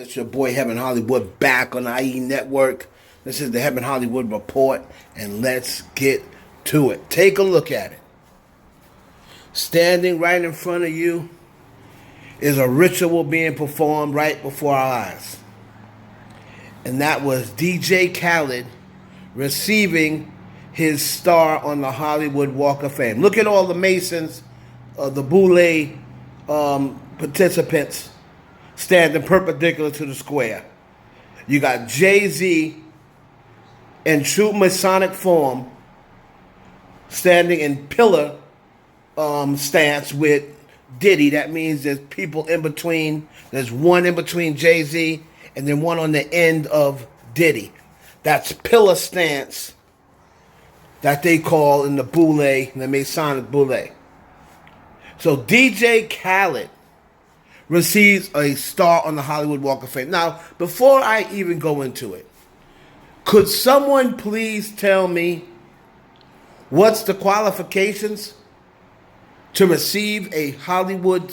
It's your boy Heaven Hollywood back on the IE Network. This is the Heaven Hollywood Report, and let's get to it. Take a look at it. Standing right in front of you is a ritual being performed right before our eyes. And that was DJ Khaled receiving his star on the Hollywood Walk of Fame. Look at all the Masons, the Boule participants standing perpendicular to the square. You got Jay-Z in true Masonic form standing in pillar stance with Diddy. That means there's people in between. There's one in between Jay-Z and then one on the end of Diddy. That's pillar stance that they call in the Boule, the Masonic Boule. So DJ Khaled receives a star on the Hollywood Walk of Fame. Now, before I even go into it, could someone please tell me what's the qualifications to receive a Hollywood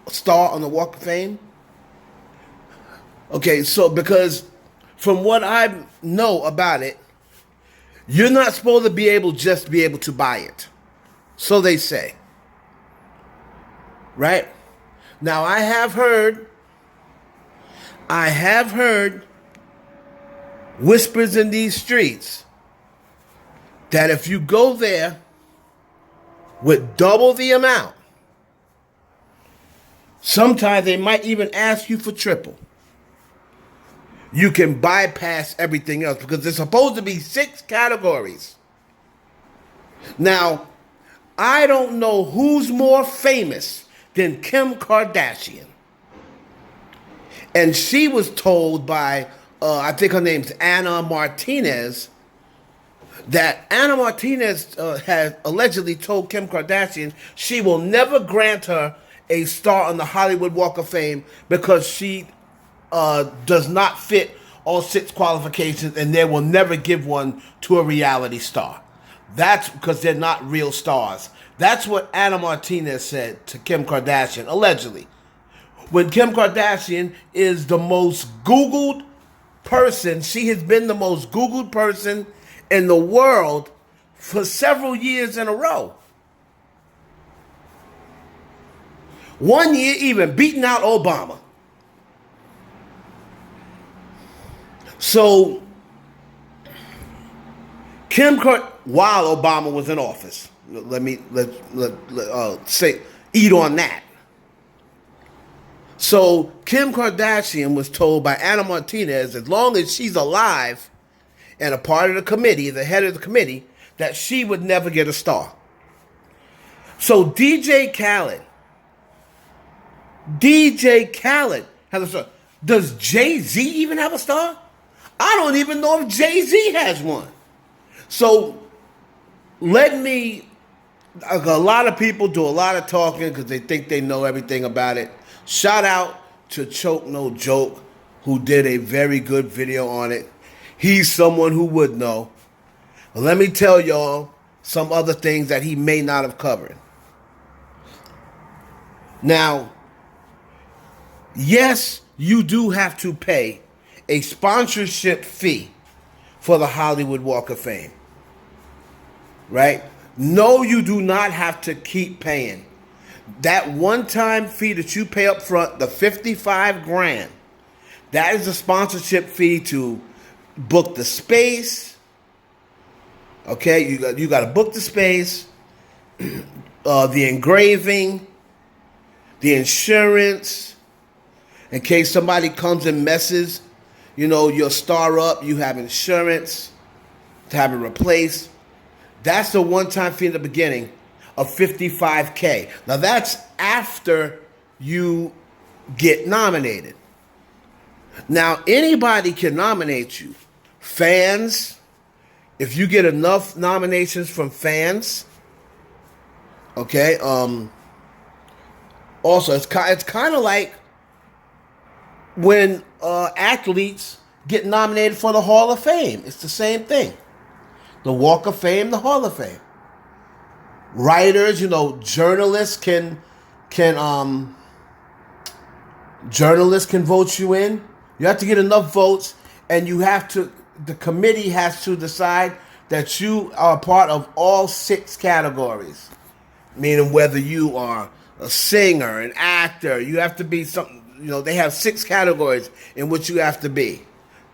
star on the Walk of Fame? Okay, so because from what I know about it, you're not supposed to be able to buy it. So they say. Right? Now I have heard whispers in these streets that if you go there with double the amount, sometimes they might even ask you for triple. You can bypass everything else because there's supposed to be 6 categories. Now, I don't know who's more famous than Kim Kardashian. And she was told by, I think her name's Anna Martinez, that Anna Martinez has allegedly told Kim Kardashian she will never grant her a star on the Hollywood Walk of Fame because she does not fit all 6 qualifications, and they will never give one to a reality star. That's because they're not real stars. That's what Anna Martinez said to Kim Kardashian, allegedly. When Kim Kardashian is the most Googled person, she has been the most Googled person in the world for several years in a row. One year even beating out Obama. So, while Obama was in office, let's say eat on that. So Kim Kardashian was told by Anna Martinez, as long as she's alive and a part of the committee, the head of the committee, that she would never get a star. So DJ Khaled has a star. Does Jay-Z even have a star? I don't even know if Jay-Z has one. So a lot of people do a lot of talking because they think they know everything about it. Shout out to Choke No Joke, who did a very good video on it. He's someone who would know. But let me tell y'all some other things that he may not have covered. Now, yes, you do have to pay a sponsorship fee for the Hollywood Walk of Fame. Right? No, you do not have to keep paying. That one-time fee that you pay up front, the $55,000, that is a sponsorship fee to book the space. Okay, you got to book the space, the engraving, the insurance, in case somebody comes and messes, your star up, you have insurance to have it replaced. That's the one-time fee in the beginning of $55,000. Now that's after you get nominated. Now anybody can nominate you. Fans, if you get enough nominations from fans, okay. Also, it's kind of like when athletes get nominated for the Hall of Fame. It's the same thing. The Walk of Fame, the Hall of Fame. Writers, journalists can vote you in. You have to get enough votes, and the committee has to decide that you are part of all 6 categories. Meaning whether you are a singer, an actor, you have to be something, they have 6 categories in which you have to be.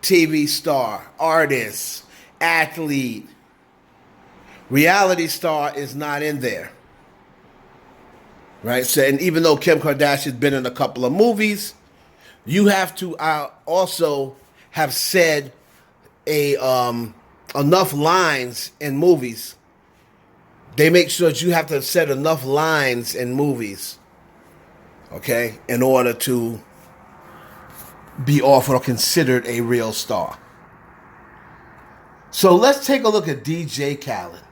TV star, artist, athlete. Reality star is not in there. Right? So, and even though Kim Kardashian's been in a couple of movies, you have to also have said enough lines in movies. They make sure that you have to have said enough lines in movies, okay, in order to be offered or considered a real star. So let's take a look at DJ Khaled.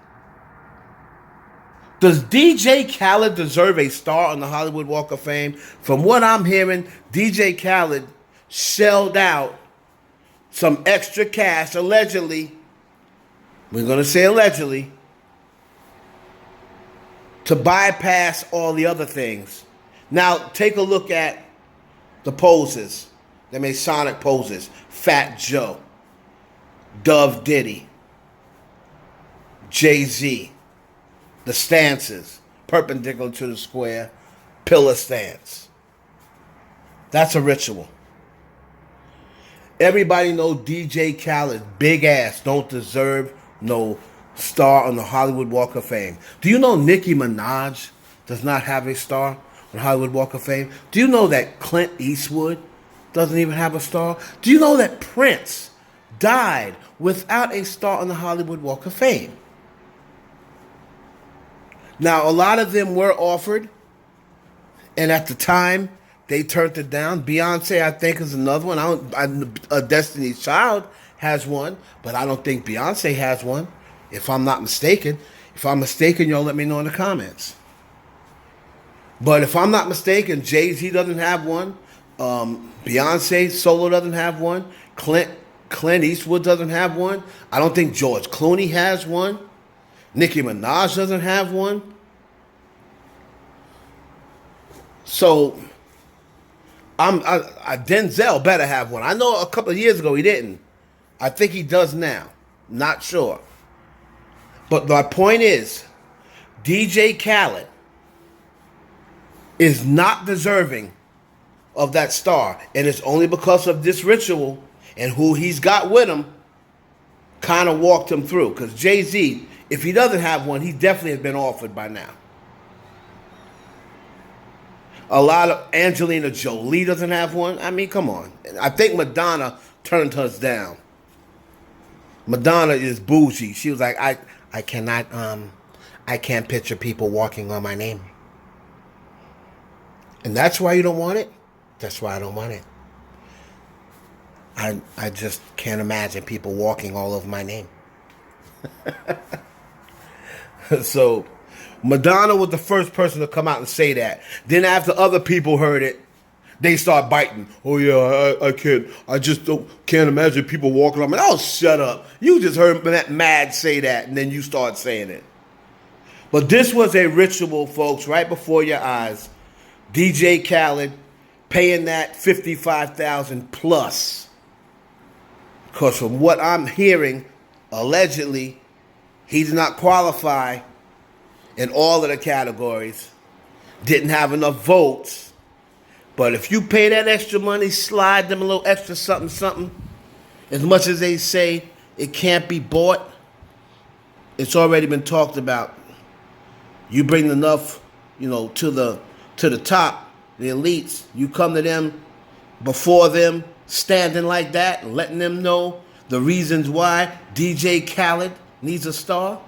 Does DJ Khaled deserve a star on the Hollywood Walk of Fame? From what I'm hearing, DJ Khaled shelled out some extra cash, allegedly. We're going to say allegedly, to bypass all the other things. Now, take a look at the poses, the Masonic poses. Fat Joe, Dove Diddy, Jay-Z, the stances, perpendicular to the square, pillar stance. That's a ritual. Everybody knows DJ Khaled, big ass, don't deserve no star on the Hollywood Walk of Fame. Do you know Nicki Minaj does not have a star on the Hollywood Walk of Fame? Do you know that Clint Eastwood doesn't even have a star? Do you know that Prince died without a star on the Hollywood Walk of Fame? Now, a lot of them were offered, and at the time, they turned it down. Beyonce, I think, is another one. Destiny's Child has one, but I don't think Beyonce has one, if I'm not mistaken. If I'm mistaken, y'all let me know in the comments. But if I'm not mistaken, Jay-Z doesn't have one. Beyonce solo doesn't have one. Clint Eastwood doesn't have one. I don't think George Clooney has one. Nicki Minaj doesn't have one. So, Denzel better have one. I know a couple of years ago he didn't. I think he does now. Not sure. But my point is, DJ Khaled is not deserving of that star. And it's only because of this ritual and who he's got with him kind of walked him through. Because Jay-Z, if he doesn't have one, he definitely has been offered by now. A lot of Angelina Jolie doesn't have one. I mean, come on. I think Madonna turned hers down. Madonna is bougie. She was like, I can't picture people walking on my name. And that's why you don't want it? That's why I don't want it. I just can't imagine people walking all over my name. So, Madonna was the first person to come out and say that. Then after other people heard it, they start biting. Oh yeah, I just can't imagine people walking on me. Oh, shut up. You just heard that Mad say that, and then you start saying it. But this was a ritual, folks, right before your eyes. DJ Khaled paying that $55,000 plus. Because from what I'm hearing, allegedly, he did not qualify in all of the categories. Didn't have enough votes. But if you pay that extra money, slide them a little extra something, as much as they say it can't be bought, it's already been talked about. You bring enough, to the top, the elites, you come to them before them, standing like that, and letting them know the reasons why DJ Khaled needs a star.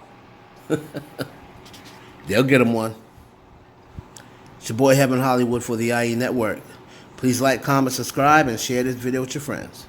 They'll get him one. It's your boy Heaven Hollywood for the IE Network. Please like, comment, subscribe, and share this video with your friends.